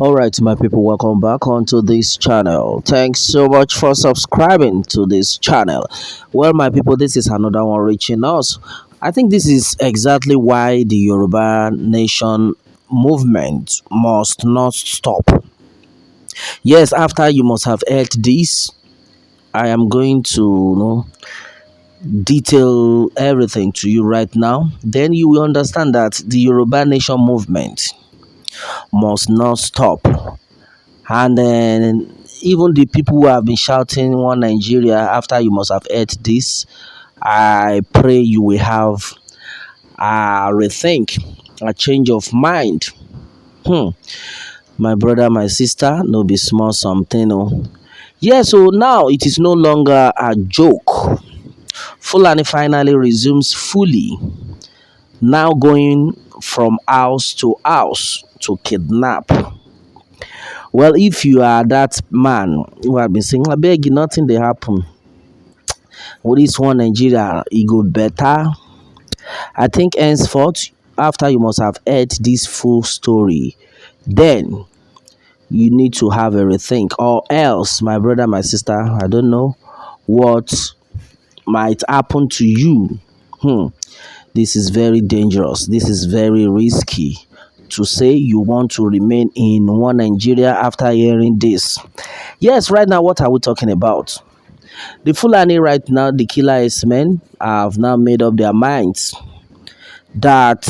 All right, my people, welcome back onto this channel. Thanks so much for subscribing to this channel. Well, my people, this is another one reaching us. I think this is exactly why the Yoruba nation movement must not stop. Yes, after you must have heard this, I am going to detail everything to you right now. Then you will understand that the Yoruba nation movement must not stop. And then even the people who have been shouting one Nigeria after you must have heard this, I pray you will have a rethink, a change of mind. Hmm. My brother, my sister, no be small something. Oh. Yeah, so now it is no longer a joke. Fulani finally resumes fully, now going from house to house to kidnap. Well, if you are that man who have been saying, I beg you, nothing they happen. With this one Nigeria, it go better. I think henceforth, after you must have heard this full story, then you need to have a rethink. Or else, my brother, my sister, I don't know what might happen to you. Hmm. This is very dangerous. This is very risky to say you want to remain in one Nigeria after hearing this. Yes, right now, what are we talking about? The Fulani right now, the killer men, have now made up their minds that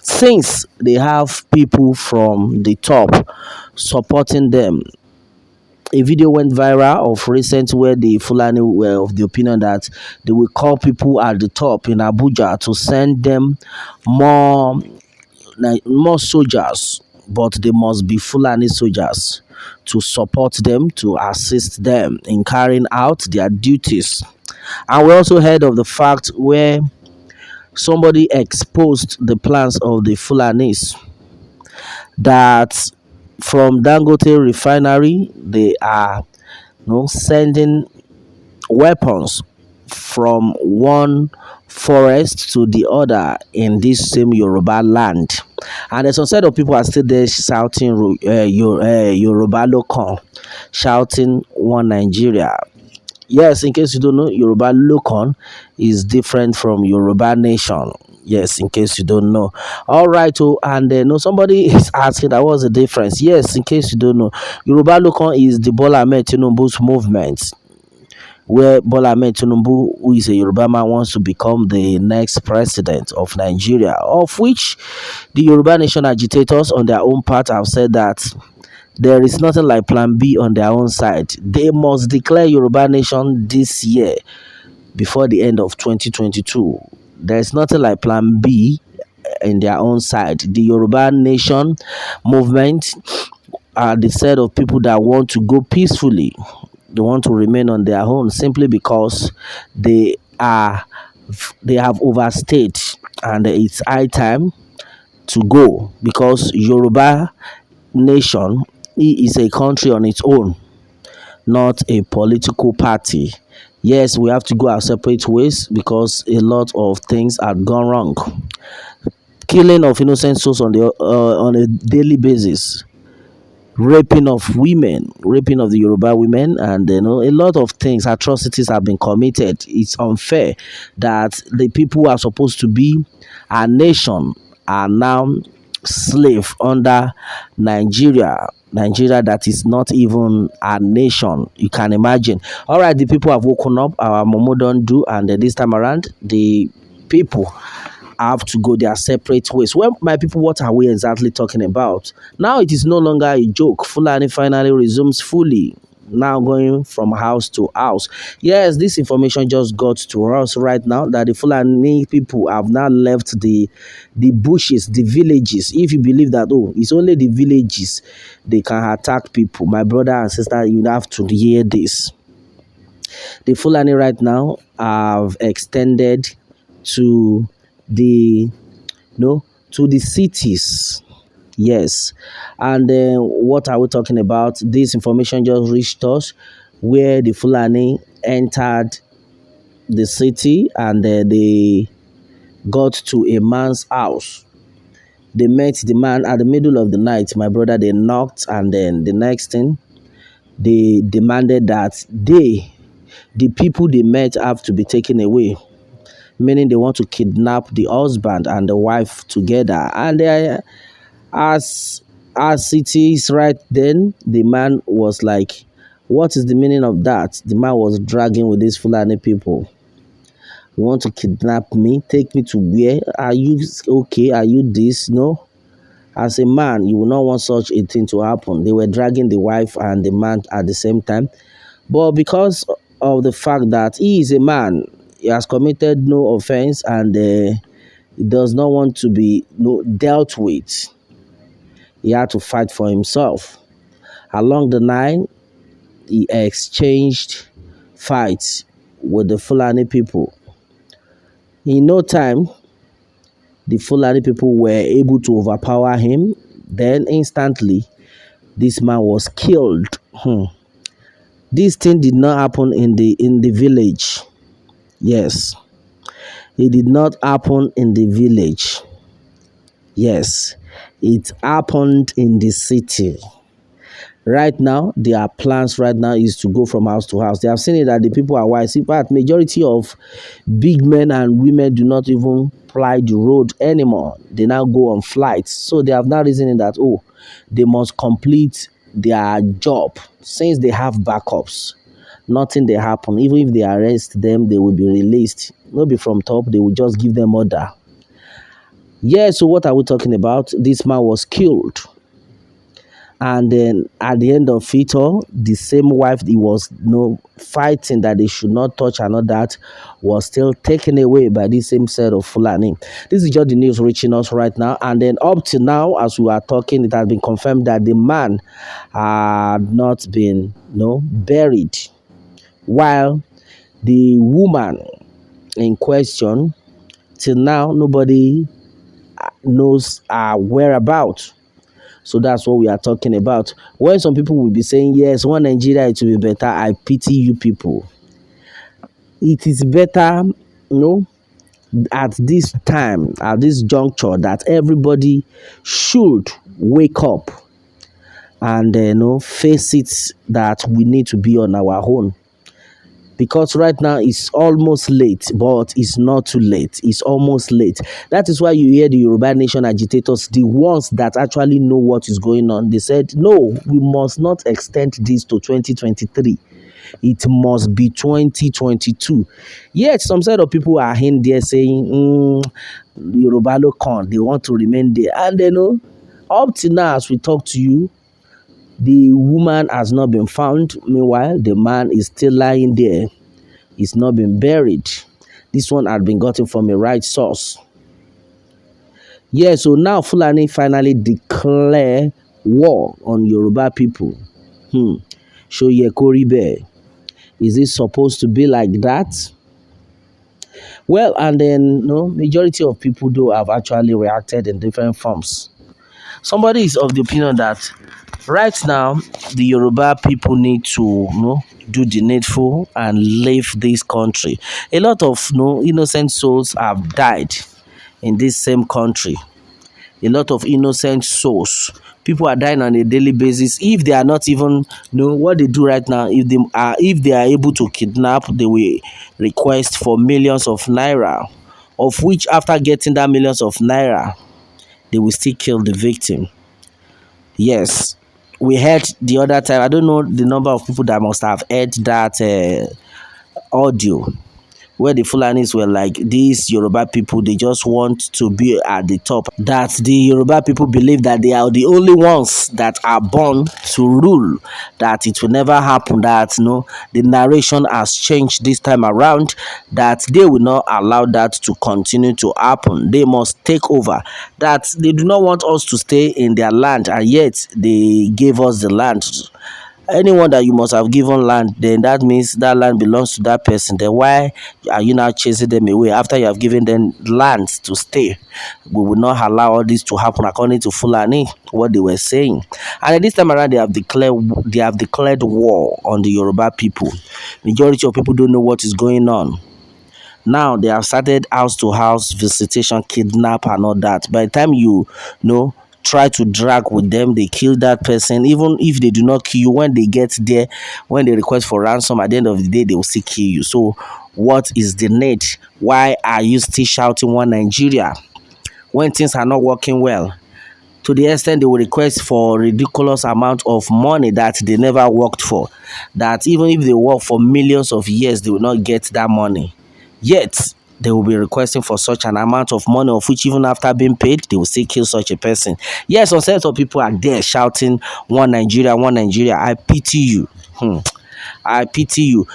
since they have people from the top supporting them, a video went viral of recent where the Fulani were of the opinion that they will call people at the top in Abuja to send them more more soldiers, but they must be Fulani soldiers to support them, to assist them in carrying out their duties. And we also heard of the fact where somebody exposed the plans of the Fulanis that from Dangote refinery they are sending weapons from one forest to the other in this same Yoruba land. And there's some set of people are still there shouting Yoruba local, shouting one Nigeria. Yes, in case you don't know, Yoruba local is different from Yoruba nation. Yes, in case you don't know. All right, oh, and no, somebody is asking that was the difference. Yes, in case you don't know, Yoruba local is the Bola Ahmed Tinubu's movement where Bola Ahmed Tinubu, who is a Yoruba man, wants to become the next president of Nigeria, of which the Yoruba nation agitators on their own part have said that there is nothing like plan B on their own side. They must declare Yoruba nation this year before the end of 2022. There is nothing like plan B in their own side. The Yoruba nation movement are the set of people that want to go peacefully. They want to remain on their own simply because they are they have overstayed, and it's high time to go because Yoruba nation is a country on its own, not a political party. Yes, we have to go our separate ways because a lot of things have gone wrong. Killing of innocent souls on a daily basis, raping of women, raping of the Yoruba women, and a lot of things, atrocities have been committed. It's unfair that the people who are supposed to be our nation are now slave under Nigeria. Nigeria that is not even a nation. You can imagine. All right, the people have woken up. Our Momo don't do, and this time around, the people have to go their separate ways. Well, my people, what are we exactly talking about? Now it is no longer a joke. Fulani finally resumes fully, now going from house to house. Yes, this information just got to us right now that the Fulani people have now left the bushes, the villages. If you believe that, oh, it's only the villages they can attack people, my brother and sister, you have to hear this. The Fulani right now have extended to the to the cities. Yes, and then what are we talking about? This information just reached us where the Fulani entered the city, and they got to a man's house. They met the man at the middle of the night. My brother, they knocked, and then the next thing, they demanded that the people they met, have to be taken away, meaning they want to kidnap the husband and the wife together. And as it is right then, the man was like, what is the meaning of that? The man was dragging with these Fulani people. You want to kidnap me? Take me to where? Are you okay? Are you this? No. As a man, you will not want such a thing to happen. They were dragging the wife and the man at the same time. But because of the fact that he is a man, he has committed no offense, and he does not want to be dealt with, he had to fight for himself. Along the line, he exchanged fights with the Fulani people. In no time, the Fulani people were able to overpower him. Then instantly, this man was killed. This thing did not happen in the village. Yes, it did not happen in the village. Yes, it happened in the city. Right now, their plans right now is to go from house to house. They have seen it that the people are wise. In fact, majority of big men and women do not even ply the road anymore. They now go on flights. So they have now reasoning that, they must complete their job. Since they have backups, nothing they happen. Even if they arrest them, they will be released. Not be from top, they will just give them order. Yeah, so what are we talking about? This man was killed. And then at the end of it all, the same wife he was fighting that they should not touch and all that was still taken away by this same set of Fulani. This is just the news reaching us right now. And then up to now, as we are talking, it has been confirmed that the man had not been buried, while the woman in question, till now, nobody knows her whereabouts. So that's what we are talking about. When some people will be saying, yes, one Nigeria, it will be better, I pity you people. It is better, at this time, at this juncture, that everybody should wake up and face it, that we need to be on our own. Because right now it's almost late, but it's not too late. It's almost late. That is why you hear the Yoruba Nation agitators, the ones that actually know what is going on. They said, no, we must not extend this to 2023. It must be 2022. Yet some set of people are in there saying, Yoruba no can. They want to remain there. And up to now, as we talk to you, the woman has not been found. Meanwhile, the man is still lying there. He's not been buried. This one had been gotten from a right source. Yeah, so now Fulani finally declare war on Yoruba people. Shoyekoribe. Is it supposed to be like that? Well, and then majority of people though have actually reacted in different forms. Somebody is of the opinion that right now the Yoruba people need to do the needful and leave this country. A lot of innocent souls have died in this same country. A lot of innocent souls. People are dying on a daily basis. If they are not even what they do right now, if they are able to kidnap, they will request for millions of naira, of which after getting that millions of naira, they will still kill the victim. Yes, we heard the other time. I don't know the number of people that must have heard that audio, where the Fulanis were like, these Yoruba people, they just want to be at the top. That the Yoruba people believe that they are the only ones that are born to rule, that it will never happen, that the narration has changed this time around, that they will not allow that to continue to happen. They must take over, that they do not want us to stay in their land, and yet they gave us the land. Anyone that you must have given land, then that means that land belongs to that person. Then why are you now chasing them away after you have given them land to stay? We will not allow all this to happen, according to Fúlàní, what they were saying. And at this time around, they have declared war on the Yoruba people. Majority of people don't know what is going on. Now they have started house to house visitation, kidnap and all that. By the time you try to drag with them, they kill that person. Even if they do not kill you, when they get there, when they request for ransom, at the end of the day, they will still kill you. So what is the need? Why are you still shouting one Nigeria when things are not working well? To the extent they will request for ridiculous amount of money that they never worked for, that even if they work for millions of years, they will not get that money. Yet they will be requesting for such an amount of money, of which even after being paid, they will still kill such a person. Yes, some set of people are there shouting one Nigeria, one Nigeria. I pity you. I pity you.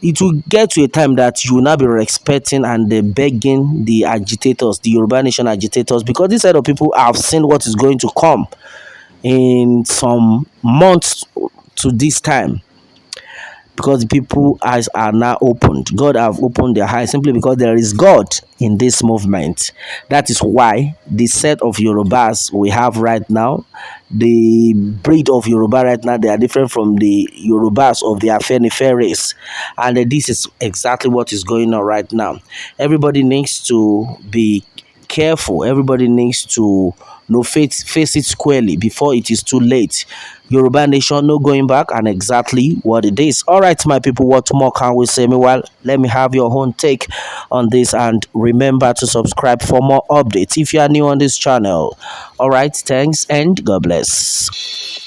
It will get to a time that you will not be respecting and begging the agitators, the Yoruba Nation agitators, because this set of people have seen what is going to come in some months to this time, because the people eyes are now opened. God have opened their eyes simply because there is God in this movement. That is why the set of Yorubas we have right now, the breed of Yoruba right now, they are different from the Yorubas of the Afenifere race. And this is exactly what is going on right now. Everybody needs to be careful. Everybody needs to face it squarely before it is too late. Yoruba Nation, no going back, and exactly what it is. All right, my people, what more can we say? Meanwhile, let me have your own take on this, and remember to subscribe for more updates if you are new on this channel. All right, thanks and God bless.